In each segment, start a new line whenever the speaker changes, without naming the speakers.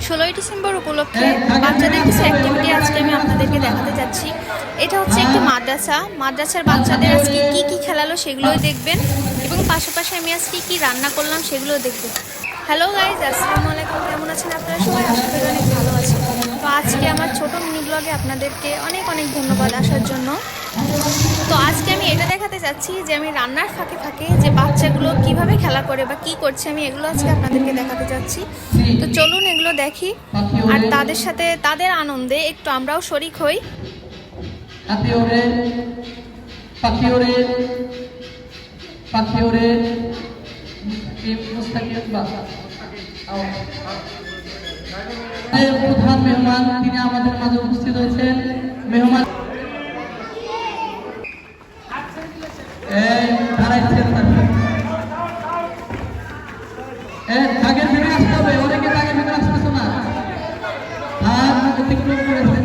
16ই December উপলক্ষে বাচ্চাদের কিছু অ্যাক্টিভিটি আজকে আমি আপনাদেরকে দেখাতে যাচ্ছি। এটা হচ্ছে একটি মাদ্রাসার বাচ্চাদের আজকে কি কি খেলালো সেগুলোই দেখবেন এবং পাশাপাশি আমি আজকে কি রান্না করলাম সেগুলোও দেখবেন। হ্যালো গাইজ, আসসালামু আলাইকুম। কেমন আছেন আপনারা সবাই? আশা করি অনেক ভালো আছেন। তো আজকে আমার ছোট মিনি ব্লগে আপনাদেরকে অনেক অনেক ধন্যবাদ আসার জন্য। তো আজকে আমি এটা দেখাতে চাচ্ছি যে আমি রান্নার ফাঁকে ফাঁকে যে বাচ্চাগুলো কিভাবে খেলা করে বা কি করছে আমি এগুলো আজকে আপনাদেরকে দেখাতে চাচ্ছি। তো চলুন এগুলো দেখি আর তাদের সাথে তাদের আনন্দে একটু আমরাও শরিক হই।
প্রধান মেহমান তিনি আমাদের মাঝে উপস্থিত হয়েছেন। মেহমান দাগের ভিতরে আসতে হবে, অনেকে দাগের ভিতরে আসতেছ না, হাত অতিক্রম করেছেন।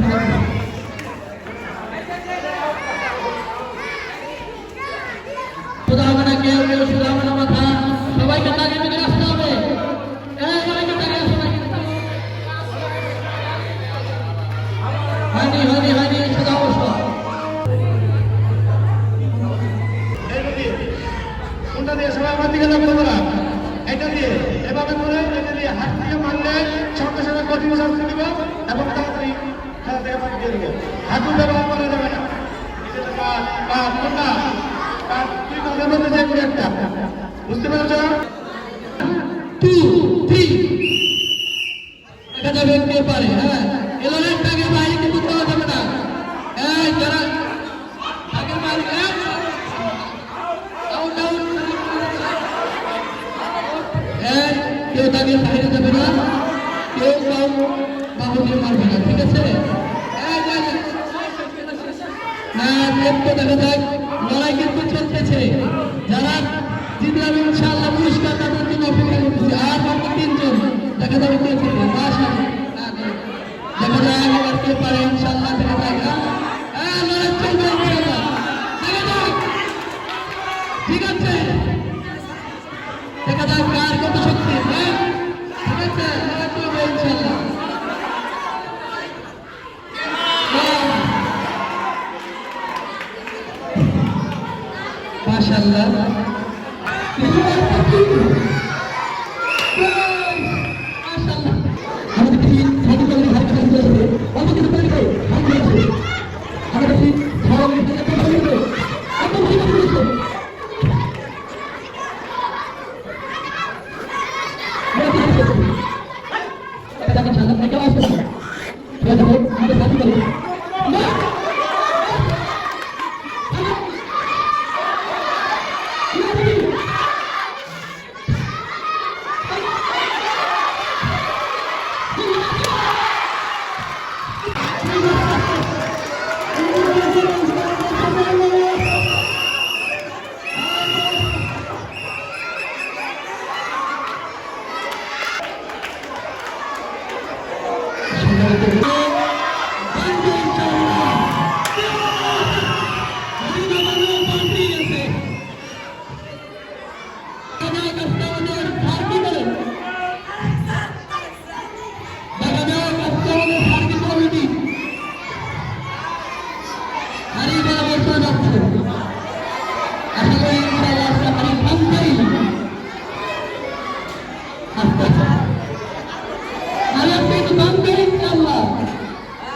সোজা হবে না, কেউ কেউ সোজা হবে না মাথা, সবাইকে দাগের ভিতরে আসতে হবে। অনেকে দাগে আসে না, হয়নি সোজা অবস্থা। কোনটা দিয়ে সবাই আমার দিকে লক্ষ্য করা, এটা দিয়ে এভাবে করে এটা দিয়ে হাত দিয়ে মারলে সঙ্গে সঙ্গে কন্টিনিউশন দিব এবং তাড়াতাড়ি খেলা থেকে বাদ দিয়ে দেবো। হাঁটু ব্যবহার করা যাবে না। দুই কাজের মধ্যে যে কোনো একটা, বুঝতে পেরেছ? 2, 3 দেখা যাবে কে পারে। হ্যাঁ, এলোনের টাকে বাইরে কিন্তু দেওয়া যাবে না। যারা টাকের বাইরে কেউ তাকে বাইরে যাবে না, কেউ বাবু দিয়ে মারবে না, ঠিক আছে? দেখা যাক, লড়াই কিন্তু চলতেছে। যারা জিতবে আমি ইনশাআল্লাহ পুরস্কার তাদের জন্য অপেক্ষা করতেছি। আর মাত্র 3 জন, দেখা যাবে কে জিতবে। দেখা যাক এবার কে পারে, ইনশাআল্লাহ দেখা যাক। লড়াই চলবে ইনশাআল্লাহ, দেখা যাক, ঠিক আছে? দেখা যাক কার কত শক্তি। ঠিক আছে, লড়াই চলবে ইনশাআল্লাহ। মাশাআল্লাহ,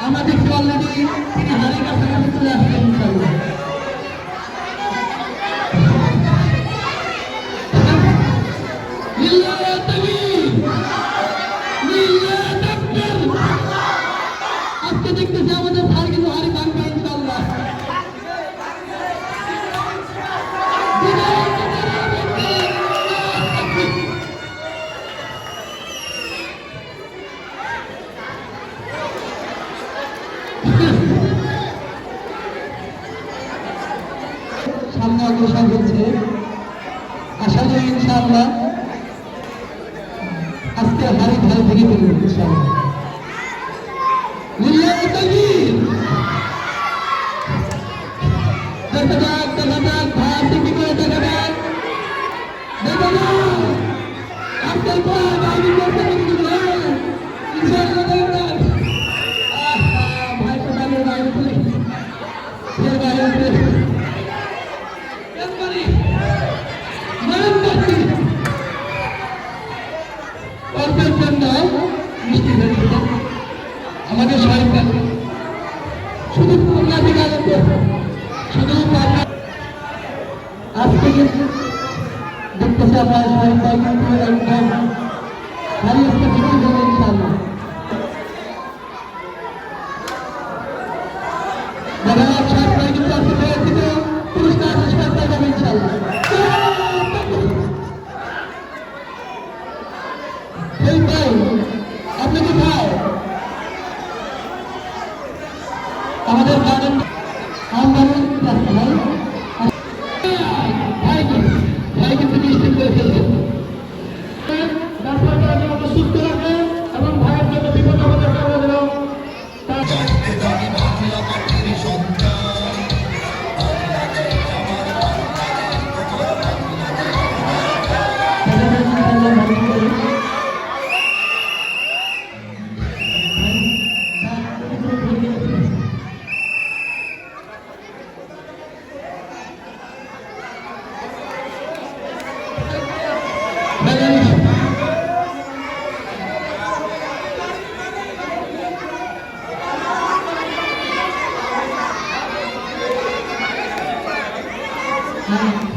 আমাদের অলরেডি তিনি হারের কাছাকাছি চলে আসবেন ইনশাআল্লাহ। আজকে দেখতেছি আমাদের হার কিন্তু হারি ভাঙবে ইনশাআল্লাহ। সামনে অগ্রসর হচ্ছে, আশা করি ইনশাআল্লাহ আজকে হারি ঢাল ভেঙে ফেলবে ইনশাআল্লাহ। লিল্লাহি তাকবীর। দেখা যাক ভাষি কি করে, দেখা যাক আজকের পর আমি করতে ভাই কোথায় বাইরে তুলে ফের বাইরে উঠে একবারই মান করছি অল্পের জন্য মিষ্টি হয়েছিল আমাদের সরকার শুধু খুলনা জেলাতে শুধু আজকে দেখতেছি আমরা সরকার কিন্তু একদম খালি একটা বিক্রি হবে ইনশাআল্লাহ যারা সরকার কিন্তু আজকে থেকে পুরস্কার সরকার যাবে ইনশাআল্লাহ এই ভাই আপনি কি ভাই আমাদের গার্ডেন আমদানি ভাই কিন্তু মিষ্টি করে ফেলছে ব্যবসাটা আমাকে সুস্থ রাখে এবং ভাইয়ের জন্য বিপদ আমাদের কারণে দিল Thank you.